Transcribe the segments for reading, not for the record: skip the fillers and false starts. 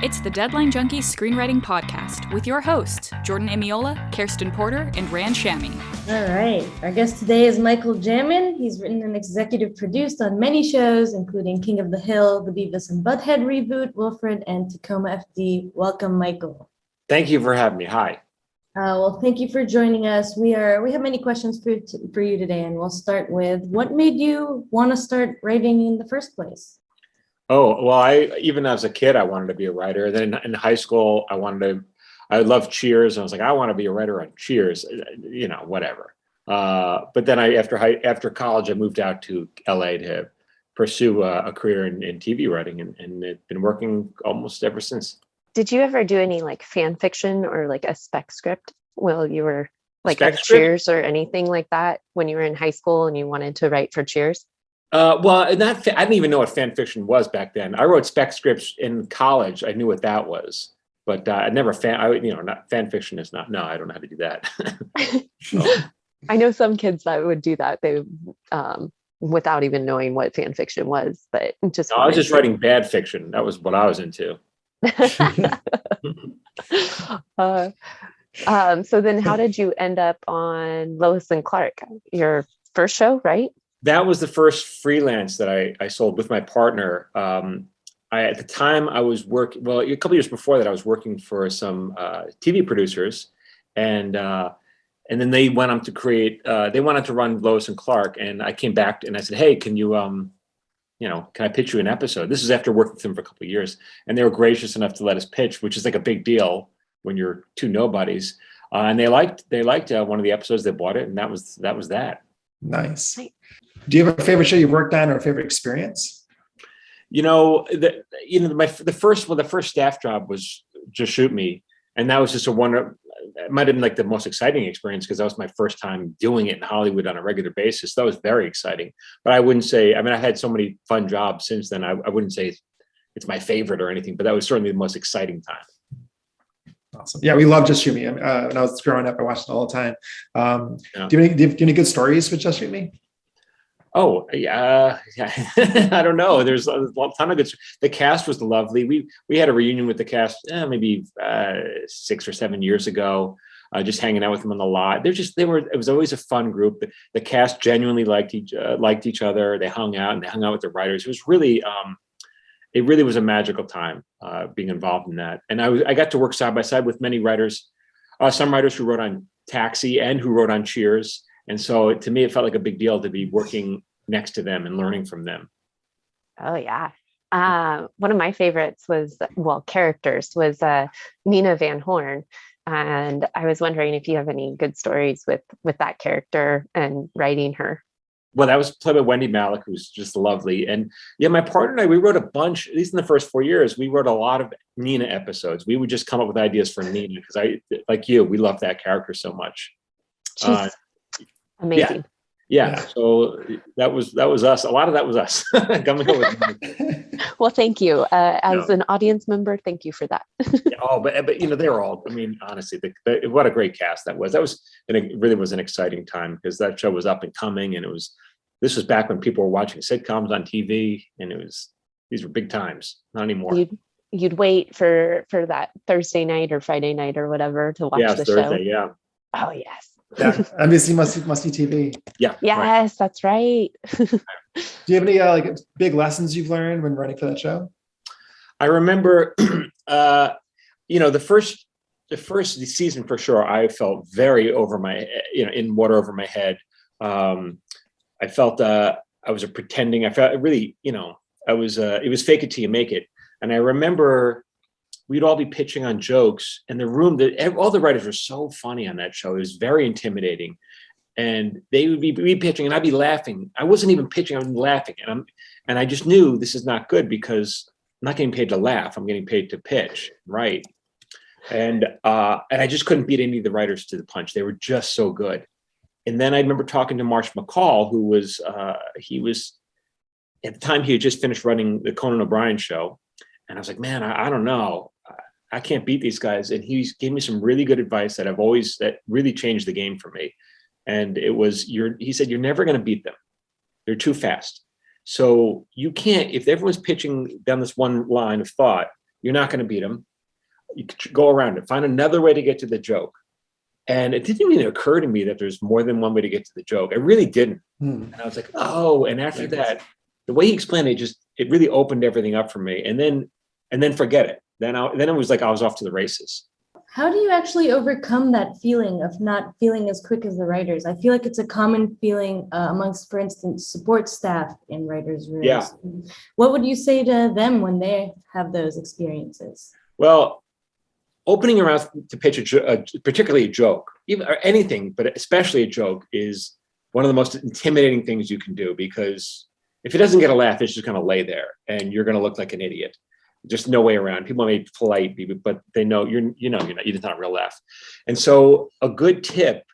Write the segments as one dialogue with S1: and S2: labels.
S1: It's the Deadline Junkies Screenwriting Podcast with your hosts, Jordan Imiola, Kerstin Porter, and Shami.
S2: All right. Our guest today is Micahel Jamin. He's written and executive produced on many shows, including King of the Hill, the Beavis and Butt-Head reboot, Wilfred, and Tacoma FD. Welcome, Micahel.
S3: Thank you for having me. Hi.
S2: Well, thank you for joining us. We have many questions for you today, and we'll start with what made you want to start writing in the first place?
S3: Oh, well, even as a kid, I wanted to be a writer. Then in high school, I loved Cheers. And I was like, I want to be a writer on Cheers, whatever. But then after college, I moved out to LA to pursue a career in TV writing, and it's been working almost ever since.
S4: Did you ever do any like fan fiction or like a spec script while you were like at Cheers or anything like that when you were in high school and you wanted to write for Cheers?
S3: I didn't even know what fan fiction was back then. I wrote spec scripts in college. I knew what that was, but I never not fan fiction is not. No, I don't know how to do that.
S4: I know some kids that would do that. They without even knowing what fan fiction was, but just
S3: I was just writing bad fiction. That was what I was into.
S4: So then, how did you end up on Lois and Clark, your first show, right?
S3: That was the first freelance that I sold with my partner. At the time I was working, well, a couple years before that, I was working for some TV producers, and then they went on to create. They wanted to run Lois and Clark, and I came back and I said, "Hey, can you, can I pitch you an episode?" This is after working with them for a couple of years, and they were gracious enough to let us pitch, which is like a big deal when you're two nobodies. And they liked one of the episodes. They bought it, and that was that.
S5: Nice. Do you have a favorite show you worked on or a favorite experience?
S3: The first staff job was Just Shoot Me, and that was just it might have been like the most exciting experience because that was my first time doing it in Hollywood on a regular basis. That was very exciting. But I wouldn't say. I mean, I had so many fun jobs since then. I wouldn't say it's my favorite or anything, but that was certainly the most exciting time.
S5: Awesome. Yeah, we love Just Shoot Me. When I was growing up, I watched it all the time. Do you have any good stories with Just Shoot Me?
S3: Oh, yeah. I don't know. There's a ton of good. The cast was lovely. We had a reunion with the cast maybe 6 or 7 years ago, just hanging out with them on the lot. It was always a fun group. The cast genuinely liked each other. They hung out with the writers. It was really, it really was a magical time being involved in that. And I got to work side by side with many writers, some writers who wrote on Taxi and who wrote on Cheers. And so to me, it felt like a big deal to be working next to them and learning from them.
S4: Oh, yeah. One of my favorites characters was Nina Van Horn. And I was wondering if you have any good stories with that character and writing her.
S3: Well, that was played by Wendy Malick, who's just lovely. And yeah, my partner and I, we wrote a bunch, at least in the first 4 years, we wrote a lot of Nina episodes. We would just come up with ideas for Nina because we love that character so much.
S4: She's amazing.
S3: Yeah. So that was us. A lot of that was us coming up with.
S4: Well, thank you. As an audience member, thank you for that.
S3: But they're all. I mean, honestly, what a great cast that was. And it really was an exciting time because that show was up and coming, and this was back when people were watching sitcoms on TV, and these were big times. Not anymore.
S4: You'd wait for that Thursday night or Friday night or whatever to watch the
S3: Thursday,
S4: show.
S3: Yeah.
S4: Oh yes.
S5: Yeah, NBC must-see TV.
S3: Yeah.
S4: Yes, right. That's right.
S5: Do you have any big lessons you've learned when writing for that show?
S3: I remember, the first season for sure. I felt very over my, in water over my head. I felt I was pretending. I felt really, it was fake it till you make it. And I remember we'd all be pitching on jokes, and the room all the writers were so funny on that show. It was very intimidating, and they would be pitching, and I'd be laughing. I wasn't even pitching; I was laughing, and I just knew this is not good because I'm not getting paid to laugh. I'm getting paid to pitch, right? And I just couldn't beat any of the writers to the punch. They were just so good. And then I remember talking to Marsh McCall, who was he was at the time he had just finished running the Conan O'Brien show, and I was like, man, I don't know. I can't beat these guys. And he gave me some really good advice that really changed the game for me. And it was, he said, you're never going to beat them. They're too fast. So you can't, if everyone's pitching down this one line of thought, You're not going to beat them. You go around it. Find another way to get to the joke. And it didn't even occur to me that there's more than one way to get to the joke. It really didn't. And I was like, oh, and after that, the way he explained it, it really opened everything up for me. And then forget it. Then it was like I was off to the races.
S2: How do you actually overcome that feeling of not feeling as quick as the writers? I feel like it's a common feeling amongst, for instance, support staff in writers' rooms.
S3: Yeah.
S2: What would you say to them when they have those experiences?
S3: Well, opening your mouth to pitch particularly a joke, or anything, but especially a joke, is one of the most intimidating things you can do, because if it doesn't get a laugh, it's just going to lay there and you're going to look like an idiot. Just no way around. People may be polite, but they know you're not a real laugh. And so a good tip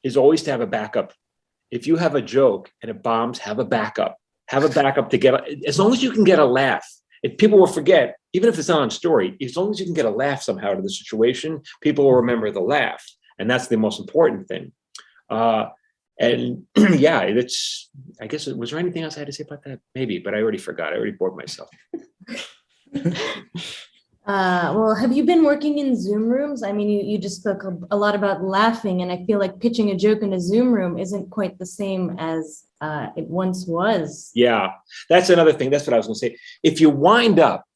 S3: is always to have a backup. If you have a joke and it bombs, have a backup. Have a backup to get, as long as you can get a laugh. If people will forget, even if it's not on story, as long as you can get a laugh somehow to the situation, people will remember the laugh. And that's the most important thing. And yeah, I guess, was there anything else I had to say about that? Maybe, but I already forgot. I already bored myself.
S2: Well, have you been working in Zoom rooms? I mean, you just spoke a lot about laughing, and I feel like pitching a joke in a Zoom room isn't quite the same as it once was.
S3: Yeah, that's another thing. That's what I was going to say. If you wind up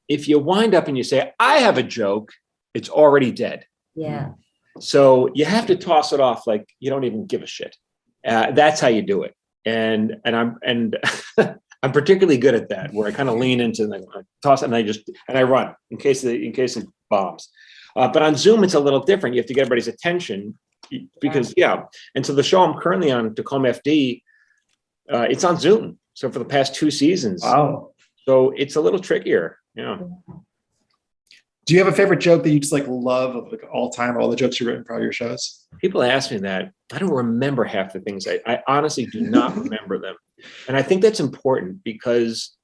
S3: and you say, I have a joke, it's already dead.
S2: Yeah.
S3: So you have to toss it off like you don't even give a shit. That's how you do it. And I'm particularly good at that, where I kind of lean into and I toss it and I run in case it bombs. But on Zoom, it's a little different. You have to get everybody's attention because And so the show I'm currently on, Tacoma FD, it's on Zoom. So for the past 2 seasons.
S5: Wow.
S3: So it's a little trickier. Yeah.
S5: Do you have a favorite joke that you just like love of like all time, or all the jokes you've written for all your shows?
S3: People ask me that. I don't remember half the things. I honestly do not remember them. And I think that's important because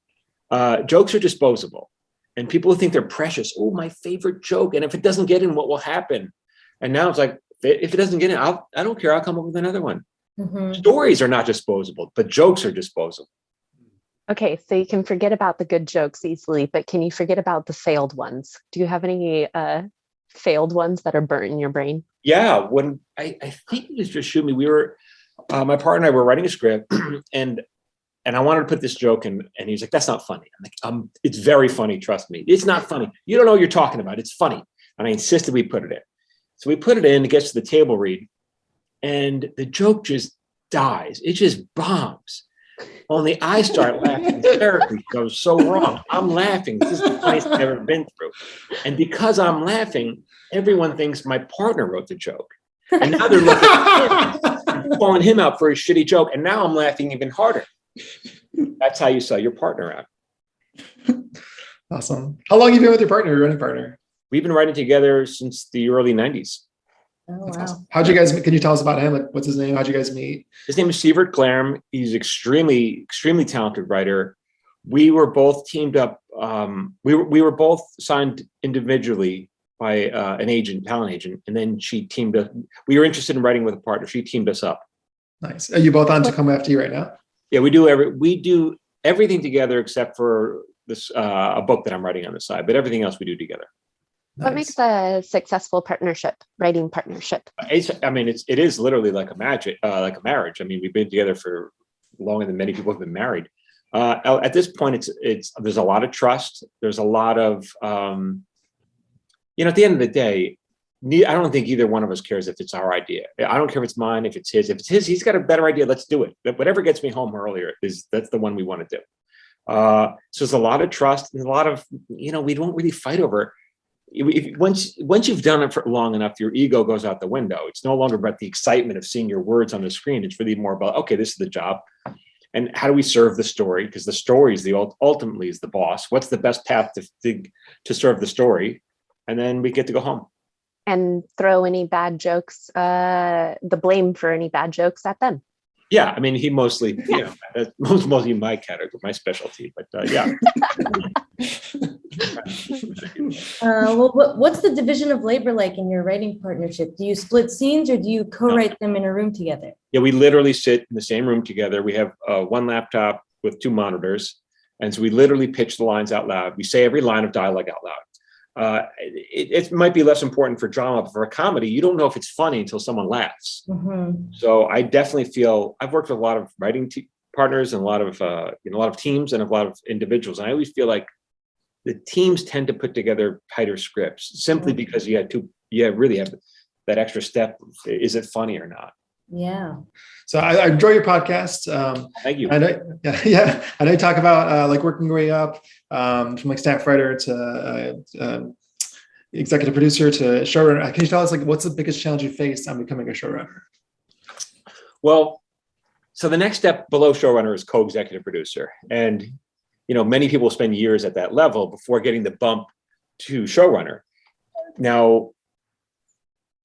S3: jokes are disposable and people think they're precious. Oh, my favorite joke. And if it doesn't get in, what will happen? And now it's like, if it doesn't get in, I don't care. I'll come up with another one. Mm-hmm. Stories are not disposable, but jokes are disposable.
S4: Okay, so you can forget about the good jokes easily, but can you forget about the failed ones? Do you have any failed ones that are burnt in your brain?
S3: Yeah, when I think it was just Shami. We were, my partner and I were writing a script, and I wanted to put this joke in, and he's like, "That's not funny." I'm like, "It's very funny. Trust me. It's not funny. You don't know what you're talking about. It's funny." And I insisted we put it in. So we put it in. It gets to the table read, and the joke just dies. It just bombs. Only I start laughing hysterically. It goes so wrong. I'm laughing. This is the funniest I've ever been through. And because I'm laughing, everyone thinks my partner wrote the joke. And now they're looking at him, calling him out for his shitty joke. And now I'm laughing even harder. That's how you sell your partner out.
S5: Awesome. How long have you been with your partner, your running partner?
S3: We've been writing together since the early 90s.
S2: Oh, wow.
S5: Awesome. How'd you guys, can you tell us about him? Like, what's his name? How'd you guys meet?
S3: His name is Sievert Glarm. He's extremely, extremely talented writer. We were both teamed up. We were both signed individually by an agent, talent agent, and then she teamed us. We were interested in writing with a partner. She teamed us up.
S5: Nice. Are you both on Tacoma FD right now?
S3: Yeah, we do everything together except for this a book that I'm writing on the side, but everything else we do together.
S5: Nice.
S4: What makes a successful writing partnership?
S3: It is literally like a marriage. I mean, we've been together for longer than many people have been married. At this point, there's a lot of trust. There's a lot of, at the end of the day, I don't think either one of us cares if it's our idea. I don't care if it's mine, if it's his. If it's his, he's got a better idea. Let's do it. Whatever gets me home earlier that's the one we want to do. So there's a lot of trust and a lot of, we don't really fight over. Once you've done it for long enough, your ego goes out the window. It's no longer about the excitement of seeing your words on the screen. It's really more about, okay, this is the job. And how do we serve the story? Because the story is ultimately is the boss. What's the best path to serve the story? And then we get to go home.
S4: And throw any bad jokes, the blame for any bad jokes at them.
S3: Yeah, I mean, he mostly, that's mostly my category, my specialty, but yeah.
S2: Well, what's the division of labor like in your writing partnership? Do you split scenes or do you co-write them in a room together?
S3: Yeah, we literally sit in the same room together. We have one laptop with 2 monitors, And so we literally pitch the lines out loud. We say every line of dialogue out loud. It might be less important for drama, but for a comedy, you don't know if it's funny until someone laughs. So I definitely feel I've worked with a lot of writing partners and a lot of teams and a lot of individuals. And I always feel like the teams tend to put together tighter scripts simply because you really have that extra step. Is it funny or not?
S2: Yeah.
S5: So I enjoy your podcast.
S3: Thank you.
S5: I know you talk about like working your way up from like staff writer to executive producer to showrunner. Can you tell us like what's the biggest challenge you faced on becoming a showrunner?
S3: Well, so the next step below showrunner is co-executive producer, and many people spend years at that level before getting the bump to showrunner. Now,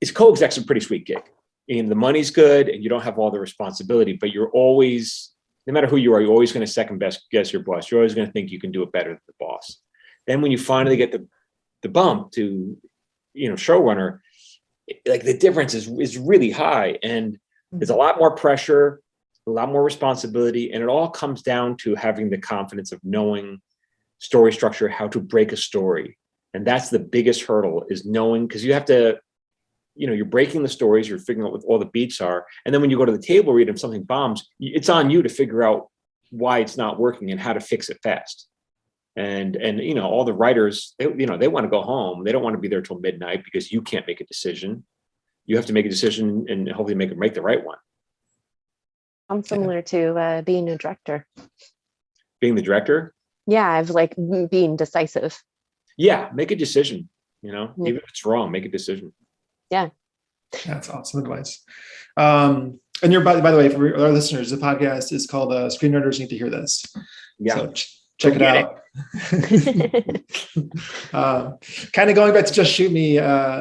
S3: it's co-exec's a pretty sweet gig. And the money's good and you don't have all the responsibility, but you're always, no matter who you are, you're always going to second guess your boss. You're always going to think you can do it better than the boss. Then when you finally get the bump to, showrunner, like the difference is really high, and there's a lot more pressure, a lot more responsibility. And it all comes down to having the confidence of knowing story structure, how to break a story. And that's the biggest hurdle, is knowing, because you have to, you're breaking the stories, you're figuring out what all the beats are. And then when you go to the table read and something bombs, it's on you to figure out why it's not working and how to fix it fast. And all the writers, they want to go home. They don't want to be there till midnight because you can't make a decision. You have to make a decision and hopefully make the right one.
S4: I'm similar to being a director.
S3: Being the director?
S4: Yeah, I've like being decisive.
S3: Yeah, make a decision, even if it's wrong, make a decision.
S4: Yeah.
S5: That's awesome advice. And by the way, for our listeners, the podcast is called Screenwriters Need to Hear This.
S3: Yeah.
S5: So check it out. Kind of going back to Just Shoot Me,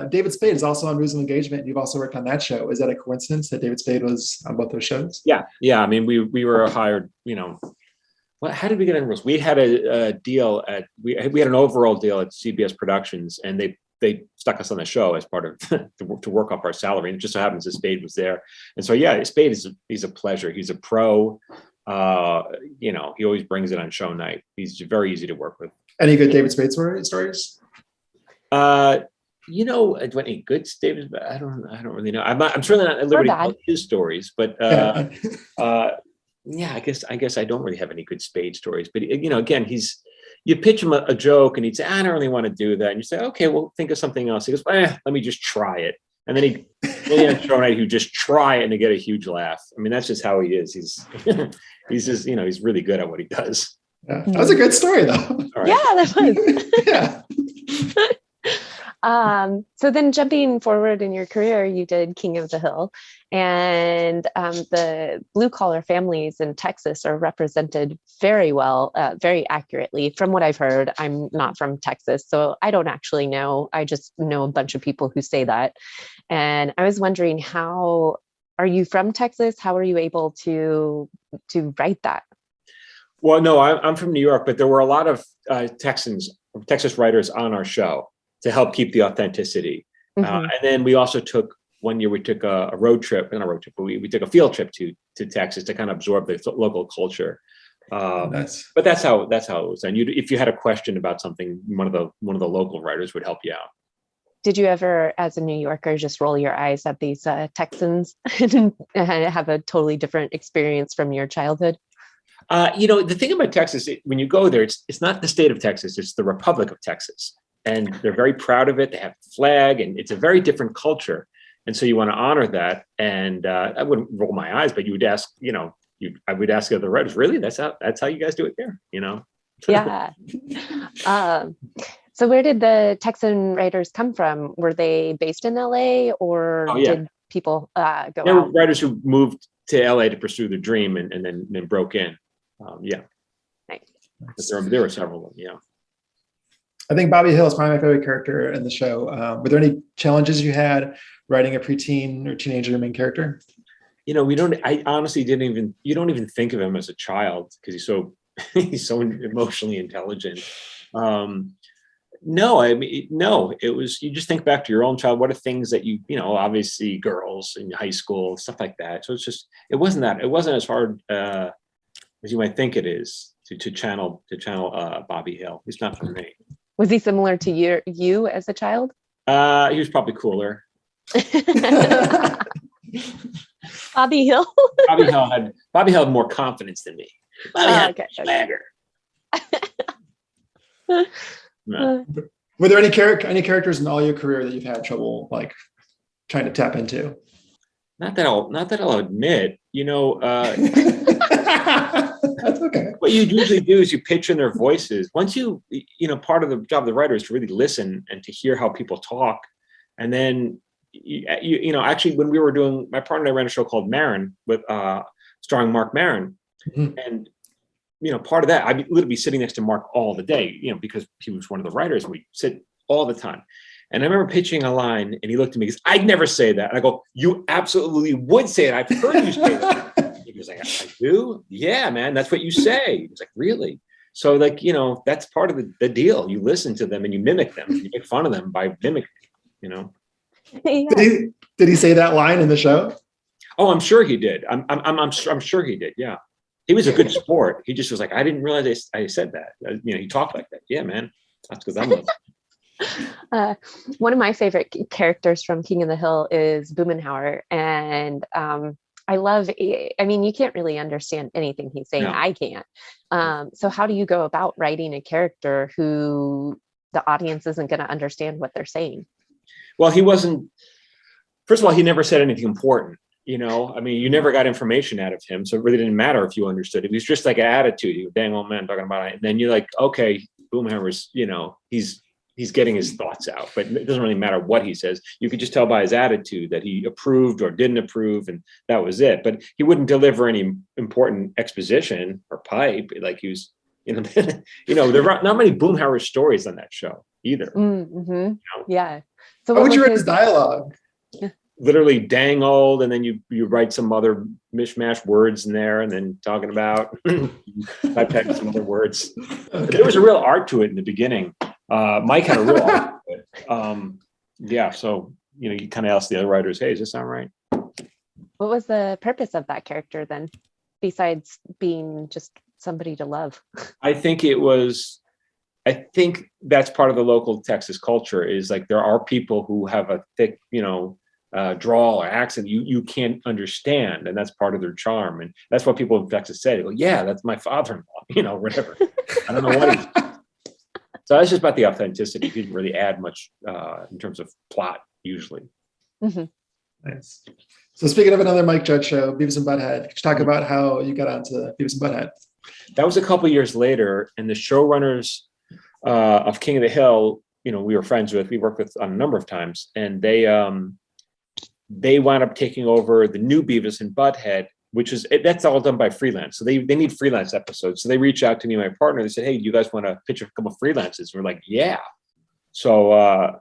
S5: David Spade is also on Rules of Engagement. You've also worked on that show. Is that a coincidence that David Spade was on both those shows?
S3: Yeah. I mean, we were hired, how did we get in Rules? We had a deal we had an overall deal at CBS Productions, and they stuck us on the show as part of to work up our salary. And it just so happens that Spade was there. And so, yeah, Spade he's a pleasure. He's a pro. He always brings it on show night. He's very easy to work with.
S5: Any good David Spade stories?
S3: Any good David? I don't really know. I'm certainly not at liberty to tell his stories, but I guess I don't really have any good Spade stories. But again, you pitch him a joke and he'd say, I don't really want to do that. And you say, okay, well, think of something else. He goes, let me just try it. And then he had show night who just try it and to get a huge laugh. I mean, that's just how he is. He's just, he's really good at what he does.
S5: Yeah. That was a good story though.
S3: Right.
S4: Yeah, that was.
S5: Yeah.
S4: So then jumping forward in your career, you did King of the Hill, and the blue collar families in Texas are represented very well, very accurately. From what I've heard, I'm not from Texas, so I don't actually know. I just know a bunch of people who say that. And I was wondering, how are you from Texas? How are you able to write that?
S3: Well, no, I'm from New York, but there were a lot of Texas writers on our show to help keep the authenticity. And then we also took a road trip, not a road trip, but we took a field trip to Texas to kind of absorb the local culture.
S5: Nice.
S3: But that's how it was. And if you had a question about something, one of the local writers would help you out.
S4: Did you ever, as a New Yorker, just roll your eyes at these Texans and have a totally different experience from your childhood?
S3: The thing about Texas, when you go there, it's not the state of Texas, it's the Republic of Texas. And they're very proud of it. They have a flag, and it's a very different culture. And so you want to honor that. And I wouldn't roll my eyes, but you would ask, I would ask other writers, really? That's how you guys do it there,
S4: Yeah. So where did the Texan writers come from? Were they based in LA, or did people go
S3: There were
S4: out?
S3: writers who moved to LA to pursue their dream and then broke in.
S4: Nice.
S3: But there were several of them, yeah.
S5: I think Bobby Hill is probably my favorite character in the show. Were there any challenges you had writing a preteen or teenager main character?
S3: I honestly you don't even think of him as a child because he's so emotionally intelligent. No, it was, you just think back to your own child. What are things that obviously girls in high school, stuff like that. So it wasn't as hard as you might think it is. to channel Bobby Hill. He's not for me.
S4: Was he similar to you as a child?
S3: He was probably cooler.
S4: Bobby Hill.
S3: Bobby Hill had more confidence than me. Bobby had swagger. No.
S5: Were there any characters in all your career that you've had trouble like trying to tap into?
S3: Not that I'll admit.
S5: That's okay.
S3: What you usually do is you pitch in their voices. Once part of the job of the writer is to really listen and to hear how people talk, and then actually when we were doing, my partner and I ran a show called Maron with starring Mark Maron, and part of that, I'd literally be sitting next to Mark all the day, because he was one of the writers, and we sit all the time. And I remember pitching a line, and he looked at me, because I'd never say that. And I go, "You absolutely would say it. I've heard you say that." He was like, "I do? Yeah, man, that's what you say." He was like, "Really?" So that's part of the deal. You listen to them and you mimic them. You make fun of them by mimicking,
S4: Yeah.
S5: Did he say that line in the show?
S3: Oh, I'm sure he did. I'm sure he did. Yeah. He was a good sport. He just was like, "I didn't realize I said that." He talked like that. Yeah, man. That's because I'm
S4: one of my favorite characters from King of the Hill is Boomenhauer. And I love, you can't really understand anything he's saying. No. I can't. So how do you go about writing a character who the audience isn't going to understand what they're saying?
S3: Well, first of all, he never said anything important. You never got information out of him. So it really didn't matter if you understood it. It was just like an attitude. You go, "Dang old man talking about it." And then you're like, okay, Boomenhauer's, he's getting his thoughts out, but it doesn't really matter what he says. You could just tell by his attitude that he approved or didn't approve, and that was it. But he wouldn't deliver any important exposition or pipe. Like he was, there are not many Boomenhauer stories on that show either.
S4: Mm-hmm. Yeah. So
S5: how would you write his dialogue?
S3: Literally dang old, and then you write some other mishmash words in there, and then talking about I typed some other words. Okay. There was a real art to it in the beginning. Mike had a real art to it. So you kind of ask the other writers, "Hey, does this sound right?"
S4: What was the purpose of that character then, besides being just somebody to love?
S3: I think that's part of the local Texas culture, is like there are people who have a thick, drawl or accent you can't understand, and that's part of their charm, and that's what people in Texas say. They go, "Yeah, that's my father-in-law," whatever. I don't know what he's. So that's just about the authenticity. He didn't really add much in terms of plot usually.
S4: Mm-hmm.
S5: Nice. So speaking of another Mike Judge show, Beavis and Butt-Head, could you talk about how you got onto Beavis and Butt-Head?
S3: That was a couple of years later, and the showrunners of King of the Hill, we were friends with. We worked with on a number of times, and they wound up taking over the new Beavis and Butt-Head, that's all done by Freelance. So they need freelance episodes. So they reached out to me and my partner. They said, "Hey, do you guys want to pitch a couple of freelances?" We're like, "Yeah." So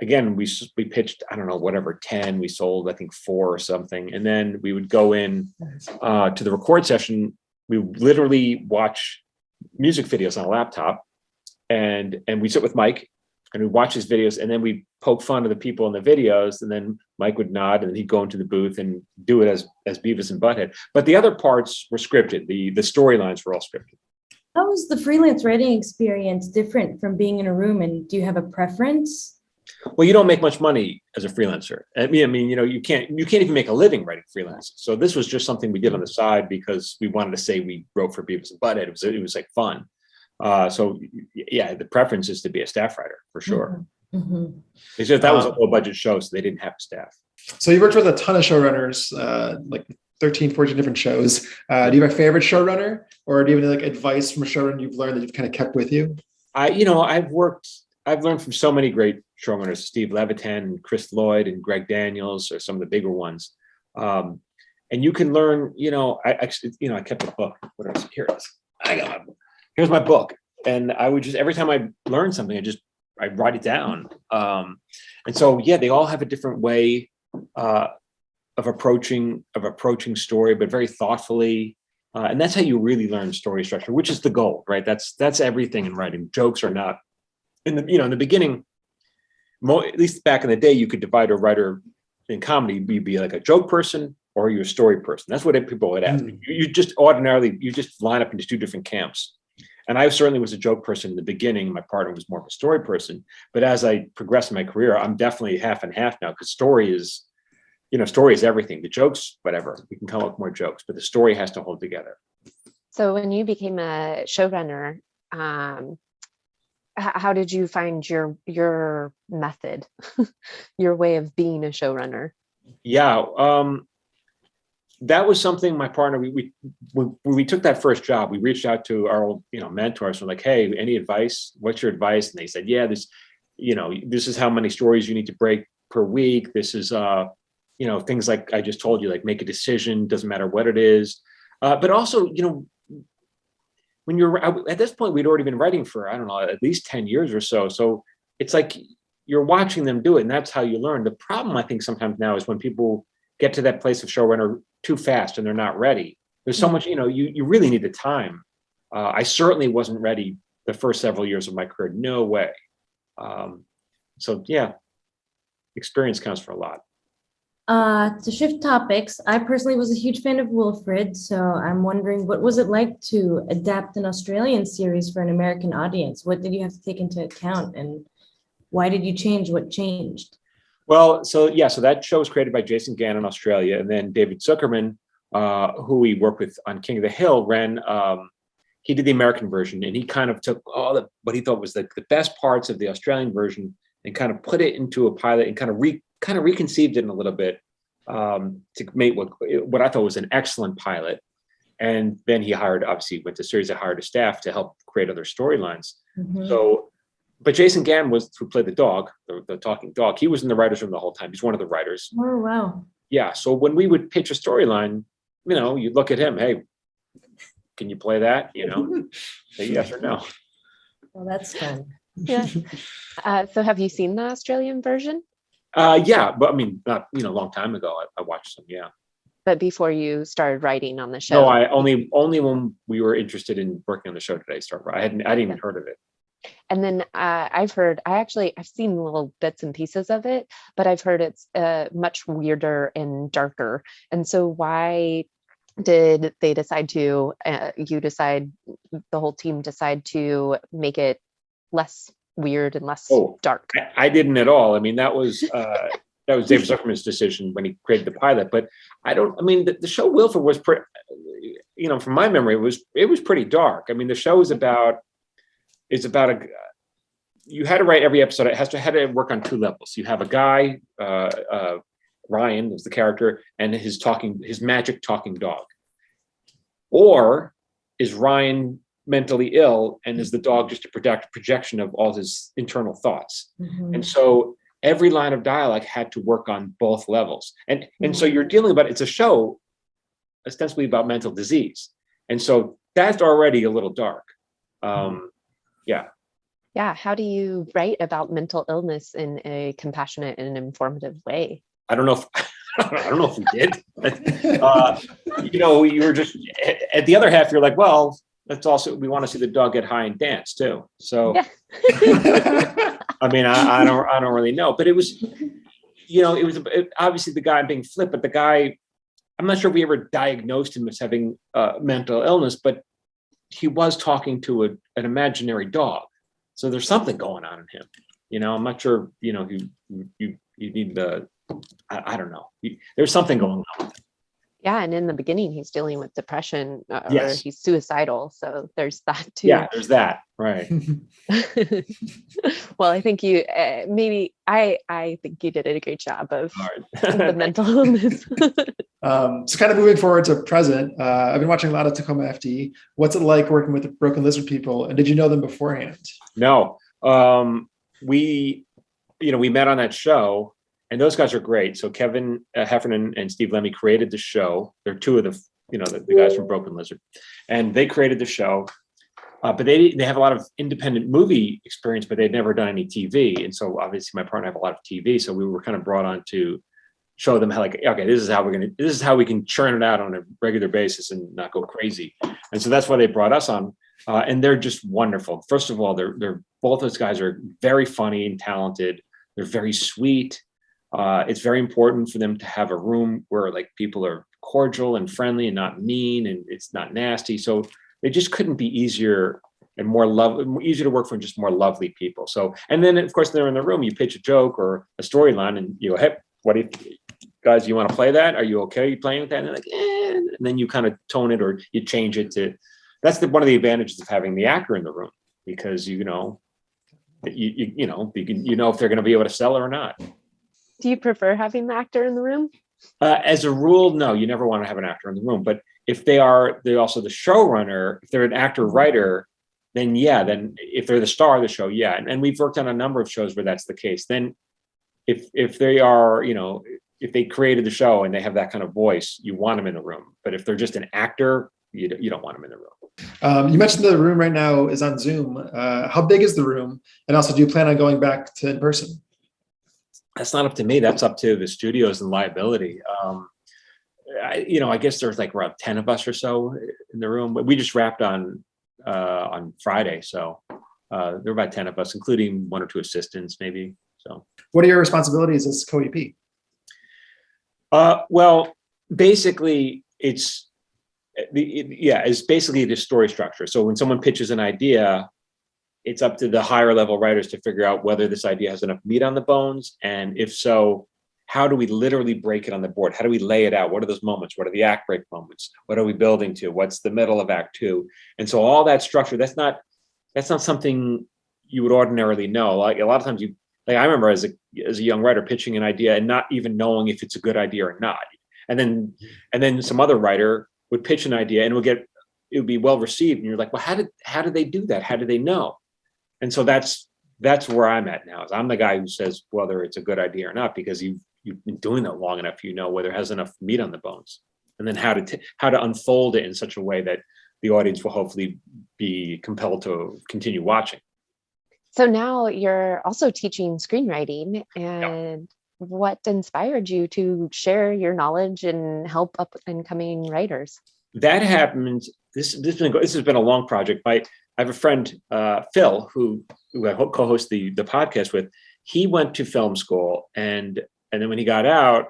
S3: again, we pitched, I don't know, whatever, 10. We sold, I think, 4 or something. And then we would go in to the record session. We literally watch music videos on a laptop, and we sit with Mike, and we watch his videos, and then we poke fun of the people in the videos, and then Mike would nod, and he'd go into the booth and do it as Beavis and Butt-Head. But the other parts were scripted. The storylines were all scripted.
S2: How was the freelance writing experience different from being in a room, and do you have a preference?
S3: Well, you don't make much money as a freelancer. I mean, you can't even make a living writing freelance. So this was just something we did on the side because we wanted to say we wrote for Beavis and Butt-Head. It was like fun. So yeah, the preference is to be a staff writer for sure.
S2: Mm-hmm.
S3: It's just that was a low budget show, so they didn't have staff.
S5: So you worked with a ton of showrunners, like 13, 14 different shows. Do you have a favorite showrunner, or do you have any advice from a showrunner you've learned that you've kind of kept with you?
S3: I've learned from so many great showrunners, Steve Levitan and Chris Lloyd and Greg Daniels are some of the bigger ones. And you can learn, I kept a book. What else? Here it is. I got my book. Here's my book. And I would just, every time I learn something, I write it down. And so, yeah, they all have a different way of approaching story, but very thoughtfully. And that's how you really learn story structure, which is the goal, right? That's everything in writing. Jokes are not in the beginning, at least back in the day, you could divide a writer in comedy. You'd be like a joke person or you're a story person. That's what people would ask me. You just line up into two different camps. And I certainly was a joke person in the beginning. My partner was more of a story person. But as I progressed in my career, I'm definitely half and half now, because story is everything. The jokes, whatever, we can come up with more jokes, but the story has to hold together.
S4: So when you became a showrunner, how did you find your method, your way of being a showrunner?
S3: Yeah, that was something my partner, when we took that first job, we reached out to our old, mentors. We're like, hey, any advice? What's your advice? And they said, yeah, this is how many stories you need to break per week. This is, things like I just told you, like make a decision, doesn't matter what it is. But also, when you're at this point, we'd already been writing for, I don't know, at least 10 years or so. So it's like you're watching them do it, and that's how you learn. The problem, I think, sometimes now is when people get to that place of showrunner too fast and they're not ready. There's so much, you really need the time. I certainly wasn't ready the first several years of my career. No way. So yeah, experience counts for a lot.
S2: To shift topics, I personally was a huge fan of Wilfred, so I'm wondering, what was it like to adapt an Australian series for an American audience? What did you have to take into account, and why did you change what changed?
S3: Well, so that show was created by Jason Gann in Australia, and then David Zuckerman, who we worked with on King of the Hill, he did the American version, and he kind of took all what he thought was the best parts of the Australian version and kind of put it into a pilot and kind of reconceived it in a little bit to make what I thought was an excellent pilot. And then he hired a staff to help create other storylines.
S2: Mm-hmm.
S3: So, but Jason Gann who played the dog, the talking dog. He was in the writer's room the whole time. He's one of the writers.
S2: Oh, wow.
S3: Yeah. So when we would pitch a storyline, you'd look at him, hey, can you play that? Say yes or no.
S2: Well, that's fun.
S4: Yeah. So have you seen the Australian version?
S3: Yeah, but I mean, not a long time ago. I watched some. Yeah.
S4: But before you started writing on the show?
S3: No, I only when we were interested in working on the show did I start. I hadn't even heard of it.
S4: And then I've seen little bits and pieces of it, but I've heard it's much weirder and darker. And so why did they decide to, the whole team decide to make it less weird and less dark?
S3: I didn't at all. I mean, that was David Zuckerman's decision when he created the pilot. But the show Wilfred was pretty, from my memory, it was pretty dark. I mean, the show is about you had to write every episode. It had to work on two levels. You have a guy, Ryan is the character, and his magic talking dog. Or is Ryan mentally ill, and is the dog just a projection of all his internal thoughts?
S2: Mm-hmm.
S3: And so every line of dialogue had to work on both levels. And so you're dealing about, it's a show ostensibly about mental disease. And so that's already a little dark.
S4: Yeah. How do you write about mental illness in a compassionate and informative way?
S3: I don't know if we did. You were just at the other half. You're like, well, that's also, we want to see the dog get high and dance too. So, yeah. I mean, I don't really know, but it was, obviously the guy being flipped, but the guy, I'm not sure if we ever diagnosed him as having mental illness, but he was talking to an imaginary dog. So there's something going on in him. I'm not sure, you need the, I don't know. There's something going on.
S4: Yeah. And in the beginning, he's dealing with depression,
S3: yes.
S4: Or he's suicidal. So there's that too.
S3: Yeah, there's that. Right.
S4: Well, I think you, I think you did a great job of the mental illness.
S5: So kind of moving forward to present, I've been watching a lot of Tacoma FD. What's it like working with the Broken Lizard people? And did you know them beforehand?
S3: No. We met on that show. And those guys are great. So Kevin Heffernan and Steve Lemmy created the show. They're two of the guys from Broken Lizard, and they created the show. But they have a lot of independent movie experience, but they'd never done any TV. And so obviously my partner had a lot of TV. So we were kind of brought on to show them how, this is how we can churn it out on a regular basis and not go crazy. And so that's why they brought us on. And they're just wonderful. First of all, they're both those guys are very funny and talented. They're very sweet. It's very important for them to have a room where people are cordial and friendly and not mean, and it's not nasty. So they just couldn't be easier and easier to work for, just more lovely people. So, and then of course they're in the room, you pitch a joke or a storyline and you go, hey, what do you guys, you want to play that? Are you okay? Are you playing with that? And they're like, and then you kind of tone it or you change it to, that's one of the advantages of having the actor in the room, because you know if they're going to be able to sell it or not.
S4: Do you prefer having the actor in the room?
S3: As a rule, no, you never want to have an actor in the room. But if they're also the showrunner, if they're an actor writer, then if they're the star of the show, yeah. And we've worked on a number of shows where that's the case. Then if they are, if they created the show and they have that kind of voice, you want them in the room. But if they're just an actor, you don't want them in the room.
S5: You mentioned the room right now is on Zoom. How big is the room? And also, do you plan on going back to in person?
S3: That's not up to me. That's up to the studios and liability. I guess there's like around 10 of us or so in the room. We just wrapped on Friday. So there are about 10 of us, including 1 or 2 assistants, maybe. So
S5: what are your responsibilities as co-EP?
S3: Well, basically it's basically the story structure. So when someone pitches an idea, it's up to the higher level writers to figure out whether this idea has enough meat on the bones. And if so, how do we literally break it on the board? How do we lay it out? What are those moments? What are the act break moments? What are we building to? What's the middle of act 2? And so all that structure, that's not something you would ordinarily know. Like a lot of times I remember as a young writer pitching an idea and not even knowing if it's a good idea or not. And then some other writer would pitch an idea and it would be well received. And you're like, well, how did they do that? How do they know? And so that's where I'm at now. Is I'm the guy who says whether it's a good idea or not, because you've been doing that long enough, whether it has enough meat on the bones, and then how to unfold it in such a way that the audience will hopefully be compelled to continue watching.
S4: So now you're also teaching screenwriting, and what inspired you to share your knowledge and help up and coming writers?
S3: That happened. This has been a long project. I have a friend, Phil, who I co-host the podcast with. He went to film school, and then when he got out,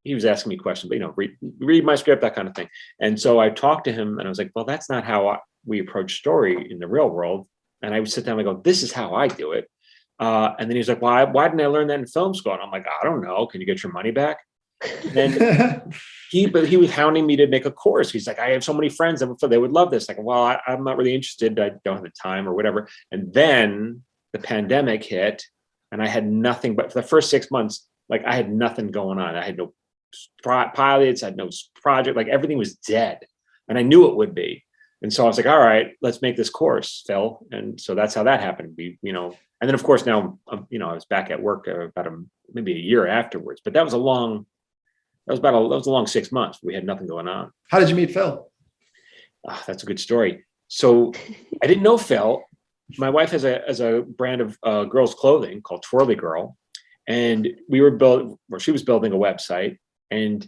S3: he was asking me questions, but read my script, that kind of thing. And so I talked to him, and I was like, well, that's not how we approach story in the real world. And I would sit down and go, this is how I do it. And then he was like, why didn't I learn that in film school? And I'm like, I don't know. Can you get your money back? And he was hounding me to make a course. He's like, I have so many friends that they would love this. Like, well, I'm not really interested. I don't have the time or whatever. And then the pandemic hit, and I had nothing. But for the first 6 months, like I had nothing going on. I had no pilots. I had no project. Like everything was dead, and I knew it would be. And so I was like, all right, let's make this course, Phil. And so that's how that happened. And then of course now, I was back at work about maybe a year afterwards. But that was a long 6 months. We had nothing going on.
S5: How did you meet Phil?
S3: Oh, that's a good story. So I didn't know Phil. My wife has a brand of girls' clothing called Twirly Girl, and she was building a website, and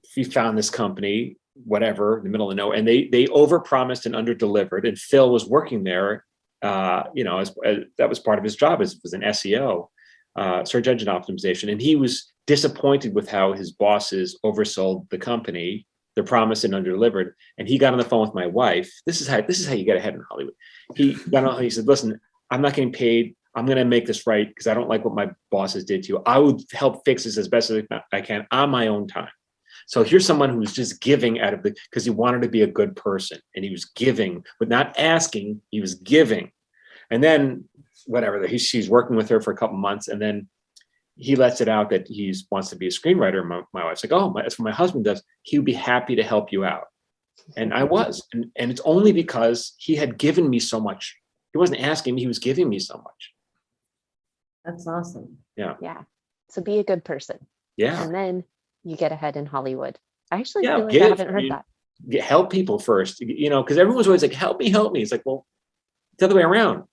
S3: she found this company, whatever, in the middle of nowhere, and they overpromised and underdelivered. And Phil was working there, as that was part of his job as an SEO, search engine optimization, and he was disappointed with how his bosses oversold the company. They promised and underdelivered. And he got on the phone with my wife. This is how you get ahead in Hollywood. He said, listen, I'm not getting paid. I'm going to make this right because I don't like what my bosses did to you. I would help fix this as best as I can on my own time. So here's someone who's just giving because he wanted to be a good person, and he was giving, but not asking. He was giving. And then she's working with her for a couple months, and then he lets it out that he wants to be a screenwriter. My wife's like, oh, that's what my husband does. He would be happy to help you out. And I was, and it's only because he had given me so much. He wasn't asking me, he was giving me so much.
S2: That's awesome.
S3: Yeah.
S4: Yeah. So be a good person.
S3: Yeah.
S4: And then you get ahead in Hollywood. I actually
S3: Yeah,
S4: feel like I haven't heard that.
S3: Help people first, because everyone's always like, help me. It's like, well, it's the other way around.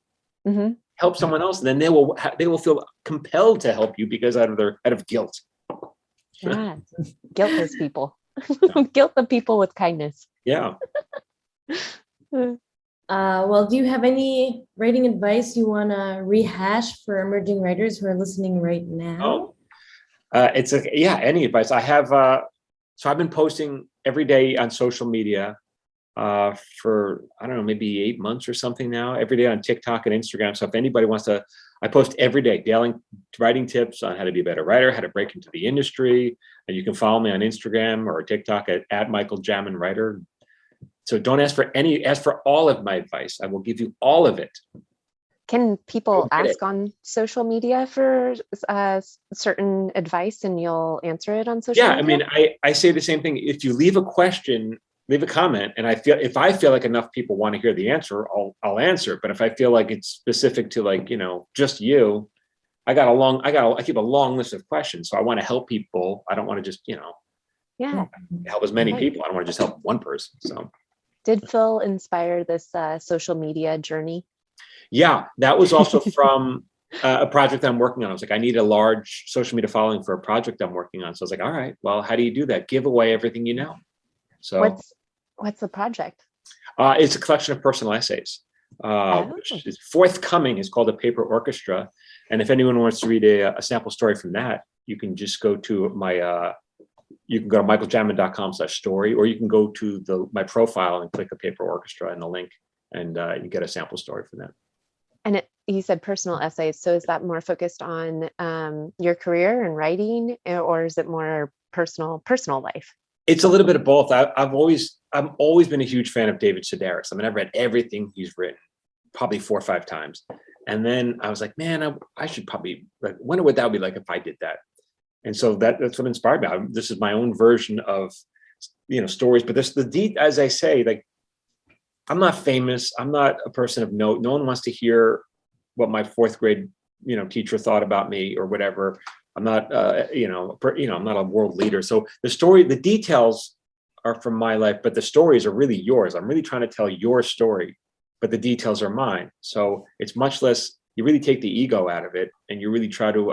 S4: Mm-hmm.
S3: Help someone else, and then they will feel compelled to help you because out of guilt.
S4: Yeah. Guilt those people. Guilt the people with kindness.
S3: Yeah.
S2: Well, do you have any writing advice you want to rehash for emerging writers who are listening right now?
S3: Any advice I have. So I've been posting every day on social media for, I don't know, maybe 8 months or something now, every day on TikTok and Instagram. So if anybody wants to, I post every day, daily writing tips on how to be a better writer, how to break into the industry. And you can follow me on Instagram or TikTok at Micahel Jamin Writer. So don't ask for all of my advice. I will give you all of it.
S4: Can people ask on social media for certain advice and you'll answer it on social media?
S3: Yeah, I mean, I say the same thing. If you leave a question, leave a comment, and if I feel like enough people want to hear the answer, I'll answer. But if I feel like it's specific to, like, just you, I keep a long list of questions. So I want to help people. I don't want to just, help as many people. I don't want to just help one person. So
S4: did Phil inspire this social media journey?
S3: Yeah, that was also from a project I'm working on. I was like, I need a large social media following for a project I'm working on. So I was like, all right, well, how do you do that? Give away everything you know. So
S4: what's the project?
S3: It's a collection of personal essays, which is forthcoming. It's called A Paper Orchestra. And if anyone wants to read a sample story from that, you can just go to you can go to michaeljamin.com/story, or you can go to my profile and click A Paper Orchestra and the link, and you get a sample story from that.
S4: And you said personal essays. So is that more focused on your career and writing, or is it more personal life?
S3: It's a little bit of both. I've always been a huge fan of David Sedaris. I mean, I've read everything he's written, probably 4 or 5 times. And then I was like, man, I should probably, like, wonder what that would be like if I did that. And so that's what inspired me. This is my own version of, stories. But as I say, like, I'm not famous. I'm not a person of note. No one wants to hear what my 4th grade, teacher thought about me or whatever. I'm not, I'm not a world leader. So the details are from my life, but the stories are really yours. I'm really trying to tell your story, but the details are mine. So it's much less, you really take the ego out of it, and you really try to,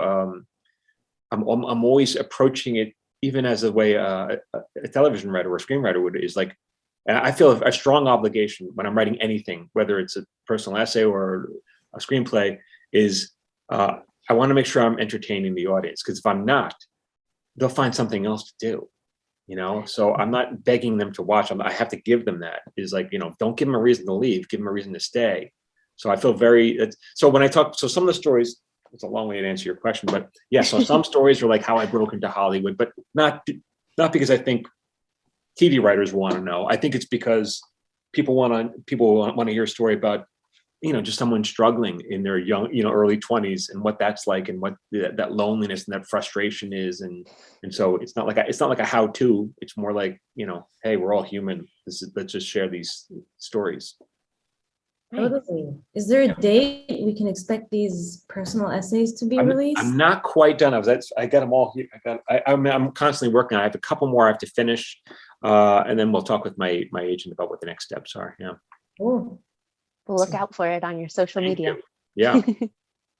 S3: I'm always approaching it, even as a way a television writer or a screenwriter would, is like, I feel a strong obligation when I'm writing anything, whether it's a personal essay or a screenplay, is I want to make sure I'm entertaining the audience, because if I'm not, they'll find something else to do, So I'm not begging them to watch. I have to give them that. Is like, don't give them a reason to leave, give them a reason to stay. So I feel so when I talk, so some of the stories, it's a long way to answer your question, but yeah, so some stories are like how I broke into Hollywood, but not because I think TV writers want to know. I think it's because people want to hear a story about, just someone struggling in their young, early 20s, and what that's like, and what that loneliness and that frustration is. And so it's not like a how-to. It's more like, hey, we're all human. Let's just share these stories.
S2: Totally. Is there a date we can expect these personal essays to be released?
S3: I'm not quite done. I got them all here. I'm constantly working on it. I have a couple more I have to finish, and then we'll talk with my agent about what the next steps are. Yeah.
S2: Oh.
S4: We'll look out for it on your social media.
S3: Yeah.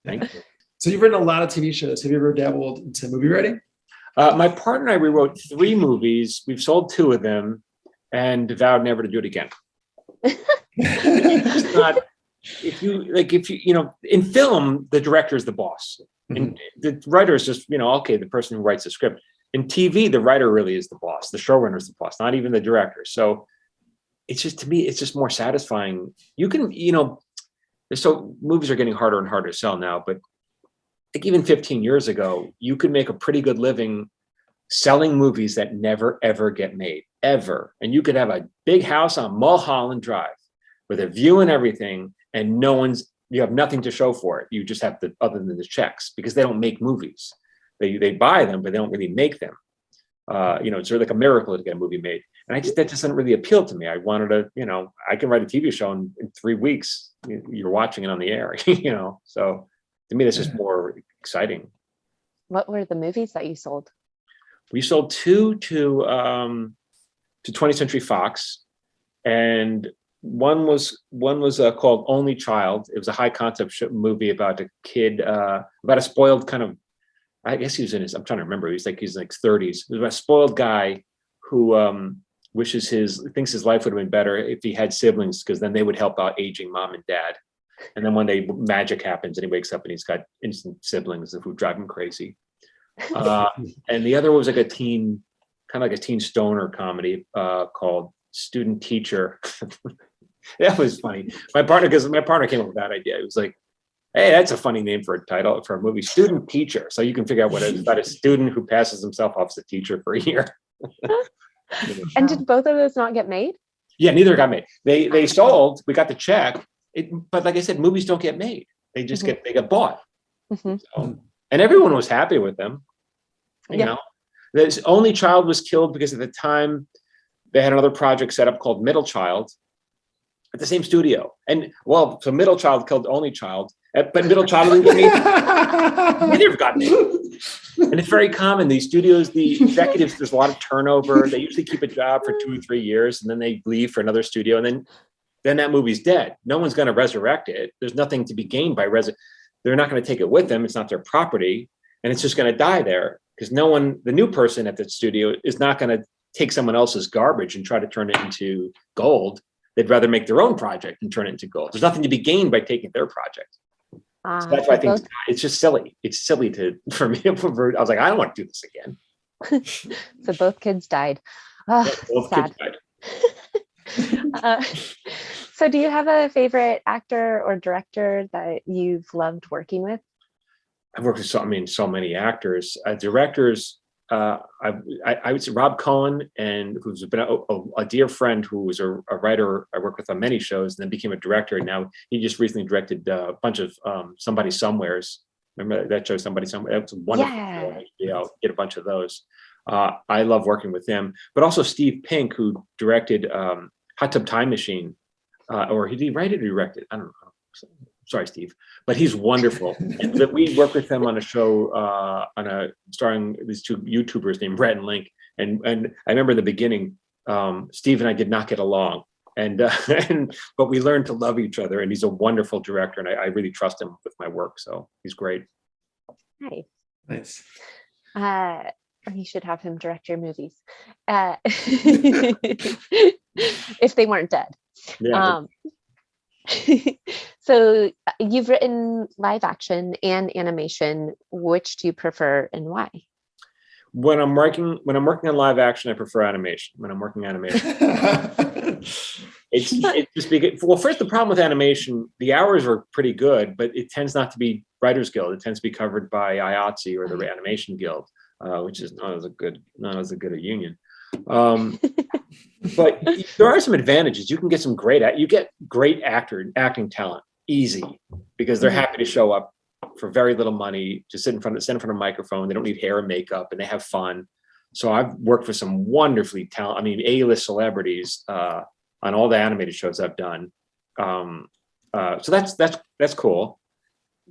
S3: Thank you.
S5: So you've written a lot of TV shows. Have you ever dabbled into movie writing?
S3: My partner and I rewrote 3 movies. We've sold 2 of them and vowed never to do it again. It's not, if you in film, the director is the boss. And the writer is just, the person who writes the script. In TV, the writer really is the boss. The showrunner is the boss, not even the director. So it's just, to me, it's just more satisfying. You can, so movies are getting harder and harder to sell now, but like even 15 years ago, you could make a pretty good living selling movies that never, ever get made, ever. And you could have a big house on Mulholland Drive with a view and everything, and you have nothing to show for it. You just have other than the checks, because they don't make movies. They buy them, but they don't really make them. It's really like a miracle to get a movie made. And that doesn't really appeal to me. I wanted to, I can write a TV show in 3 weeks. You're watching it on the air, So to me, that's just more exciting.
S4: What were the movies that you sold?
S3: We sold 2 to 20th Century Fox, and one was called Only Child. It was a high concept movie about a kid, about a spoiled kind of, I guess he was I'm trying to remember. He's like 30s. It was about a spoiled guy who thinks his life would have been better if he had siblings, because then they would help out aging mom and dad. And then one day magic happens and he wakes up and he's got instant siblings who drive him crazy. And the other was like a teen stoner comedy called student teacher. That was funny. My partner came up with that idea. It was like, hey, that's a funny name for a title for a movie, Student Teacher. So you can figure out what it's about, a student who passes himself off as a teacher for a year.
S4: And did both of those not get made?
S3: Yeah, neither got made. They sold, we got the check. But like I said, movies don't get made. They just get bought. So, and everyone was happy with them. You know, the only child was killed because at the time they had another project set up called Middle Child at the same studio. And well, so Middle Child killed Only Child, but Middle Child didn't get made. Neither have gotten made. And it's very common. These studios, the executives, there's a lot of turnover. They usually keep a job for 2 or 3 years and then they leave for another studio. And then that movie's dead. No one's going to resurrect it. There's nothing to be gained by they're not going to take it with them. It's not their property. And it's just going to die there because the new person at the studio is not going to take someone else's garbage and try to turn it into gold. They'd rather make their own project and turn it into gold. There's nothing to be gained by taking their project. So that's why I think it's just silly. It's silly for me. I was like, I don't want to do this again.
S4: So both kids died.
S3: Both
S4: sad.
S3: kids died.
S4: So do you have a favorite actor or director that you've loved working with?
S3: I've worked with so many actors, directors. I would say Rob Cohen, and who's been a dear friend who was a writer I worked with on many shows and then became a director. And now he just recently directed a bunch of Somebody Somewheres. Remember that show, Somebody Somewhere? That was wonderful. Yeah, get a bunch of those. I love working with him, but also Steve Pink, who directed Hot Tub Time Machine, or did he write it or direct it? I don't know. Sorry, Steve, but he's wonderful. And we worked with him on a show starring these two YouTubers named Brett and Link. And I remember in the beginning, Steve and I did not get along, but we learned to love each other. And he's a wonderful director, and I really trust him with my work. So he's great.
S5: Nice.
S4: Or you should have him direct your movies if they weren't dead.
S3: Yeah.
S4: So you've written live action and animation. Which do you prefer and why?
S3: When I'm working on live action, I prefer animation. When I'm working animation, it's just because, well, first, the problem with animation, the hours are pretty good, but it tends not to be Writers Guild. It tends to be covered by IATSE or the Animation Guild, which is not as good a union. But there are some advantages. You can get great acting talent easy because they're happy to show up for very little money to sit in front of a microphone. They don't need hair and makeup, and they have fun. So I've worked for some wonderfully talented, A-list celebrities on all the animated shows I've done. So that's cool.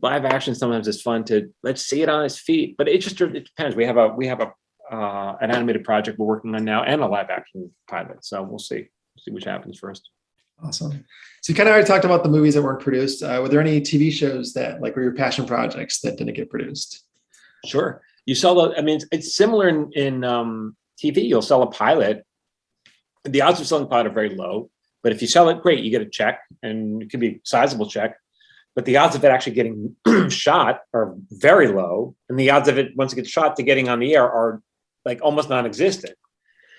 S3: Live action sometimes is fun let's see it on its feet, but it depends. We have an animated project we're working on now and a live action pilot. So we'll see which happens first. Awesome.
S5: So you kind of already talked about the movies that weren't produced. Were there any TV shows that were your passion projects that didn't get produced?
S3: Sure. You sell it's similar in TV. You'll sell a pilot. The odds of selling a pilot are very low, but if you sell it, great, you get a check, and it can be a sizable check. But the odds of it actually getting shot are very low. And the odds of it, once it gets shot, to getting on the air are like almost non-existent.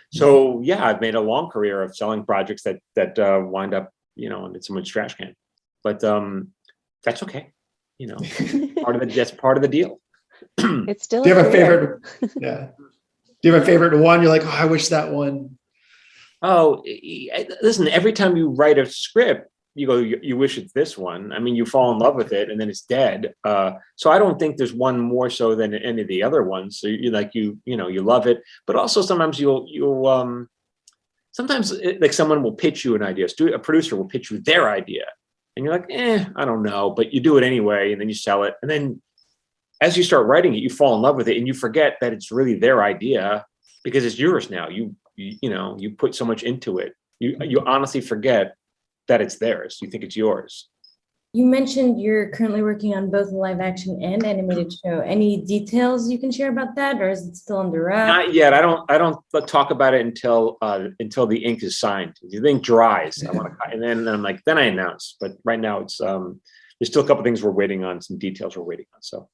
S3: So yeah, I've made a long career of selling projects that wind up, in someone's trash can. But that's okay. That's part of the deal.
S4: It's still.
S5: Do you have a favorite? Yeah. Do you have a favorite one? You're like, I wish that one.
S3: Oh, listen, every time you write a script, you go, you wish it's this one. I mean, you fall in love with it and then it's dead. So I don't think there's one more so than any of the other ones. So you love it, but also sometimes sometimes someone will pitch you an idea. A producer will pitch you their idea and you're like, I don't know, but you do it anyway. And then you sell it. And then as you start writing it, you fall in love with it and you forget that it's really their idea because it's yours now. You put so much into it. You honestly forget that it's theirs. You think it's yours.
S2: You mentioned you're currently working on both a live action and animated show. Any details you can share about that, or is it still under wraps?
S3: Not yet. I don't talk about it until the ink is signed. The ink dries. And then I announce. But right now it's there's still a couple things we're waiting on, some details we're waiting on. So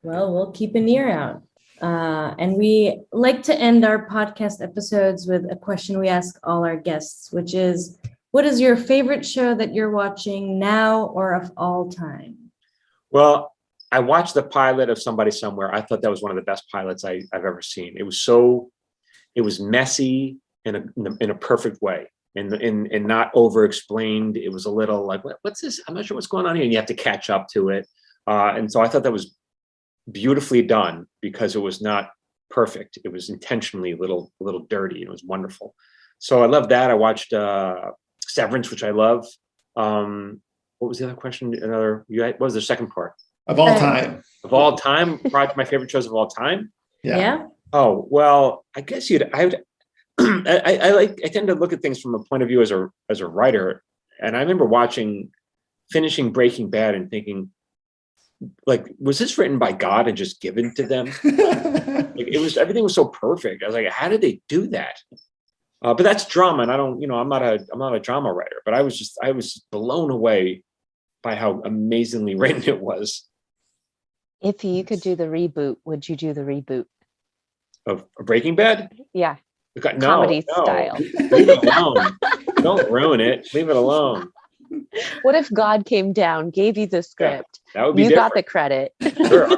S2: well, we'll keep an ear out. And we like to end our podcast episodes with a question we ask all our guests, which is, what is your favorite show that you're watching now or of all time?
S3: Well, I watched the pilot of Somebody Somewhere. I thought that was one of the best pilots I've ever seen. It was messy in a perfect way, and not over-explained. It was a little like, what's this? I'm not sure what's going on here. And you have to catch up to it. And so I thought that was beautifully done because it was not perfect. It was intentionally a little dirty. It was wonderful. So I love that. I watched Severance, which I love. What was the other question? What was the second part?
S5: Of all time.
S3: Of all time? Probably my favorite shows of all time?
S2: Yeah.
S3: Oh, well, I guess I tend to look at things from a point of view as a writer. And I remember finishing Breaking Bad and thinking, like, was this written by God and just given to them? Everything was so perfect. I was like, how did they do that? But that's drama, and I'm not a drama writer, but I was blown away by how amazingly written it was.
S4: If you could do the reboot, would you do the reboot
S3: Of Breaking Bad?
S4: Yeah.
S3: Comedy
S4: style.
S3: Leave it alone. Don't ruin it. Leave it alone.
S4: What if God came down, gave you the script?
S3: Yeah, that would be
S4: you
S3: different.
S4: got the credit.
S3: Sure,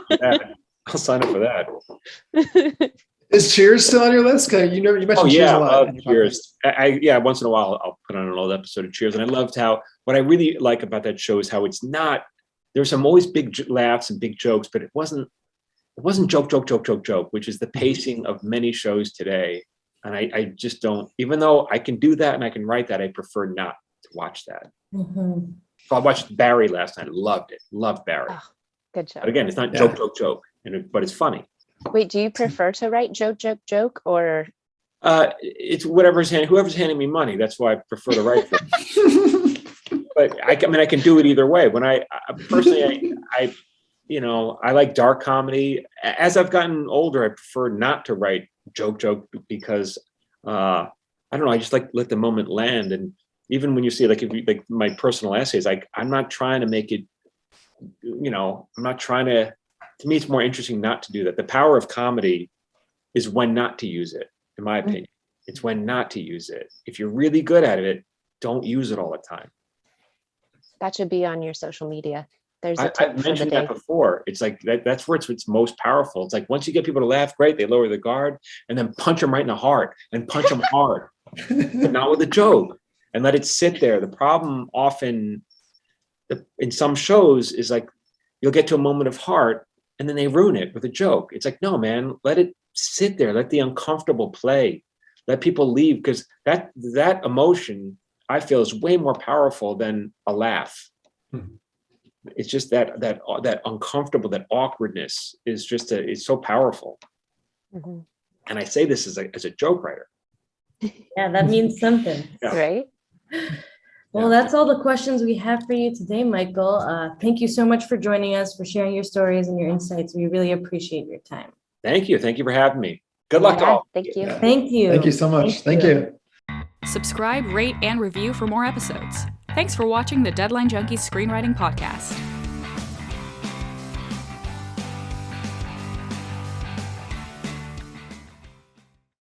S3: I'll sign up for that.
S5: Is Cheers still on your list? You mentioned Cheers a lot.
S3: I love Cheers. Once in a while I'll put on an old episode of Cheers, and I loved what I really like about that show is how it's not. There's some always big laughs and big jokes, but it wasn't joke, which is the pacing of many shows today. And I just don't. Even though I can do that and I can write that, I prefer not to watch that.
S2: Mm-hmm.
S3: So I watched Barry last night. Loved it. Loved Barry.
S4: Oh, good show.
S3: But again, it's not joke, but it's funny.
S4: Wait, do you prefer to write joke, or?
S3: It's whoever's handing me money. That's why I prefer to write for them. But I can do it either way. When I personally, I like dark comedy. As I've gotten older, I prefer not to write joke because I don't know. I just let the moment land. And even when you see like my personal essays, I'm not trying to make it. I'm not trying to. To me, it's more interesting not to do that. The power of comedy is when not to use it, in my opinion. It's when not to use it. If you're really good at it, don't use it all the time.
S4: That should be on your social media. There's a tip
S3: I've mentioned that before. It's like that's where it's most powerful. It's like once you get people to laugh, great, they lower the guard and then punch them right in the heart and punch them hard, but not with a joke, and let it sit there. The problem often in some shows is like you'll get to a moment of heart and then they ruin it with a joke. It's like, no, man, let it sit there. Let the uncomfortable play. Let people leave, because that emotion, I feel, is way more powerful than a laugh. It's just that uncomfortable, that awkwardness is just it's so powerful. Mm-hmm. And I say this as a joke writer.
S2: Yeah, that means something.
S3: Yeah.
S4: Right?
S2: Well, that's all the questions we have for you today, Michael. Thank you so much for joining us, for sharing your stories and your insights. We really appreciate your time.
S3: Thank you. Thank you for having me. Good luck to all.
S4: Thank you.
S5: Yeah.
S2: Thank you.
S5: Thank you so much. Thank you.
S1: Subscribe, rate, and review for more episodes. Thanks for watching the Deadline Junkies Screenwriting Podcast.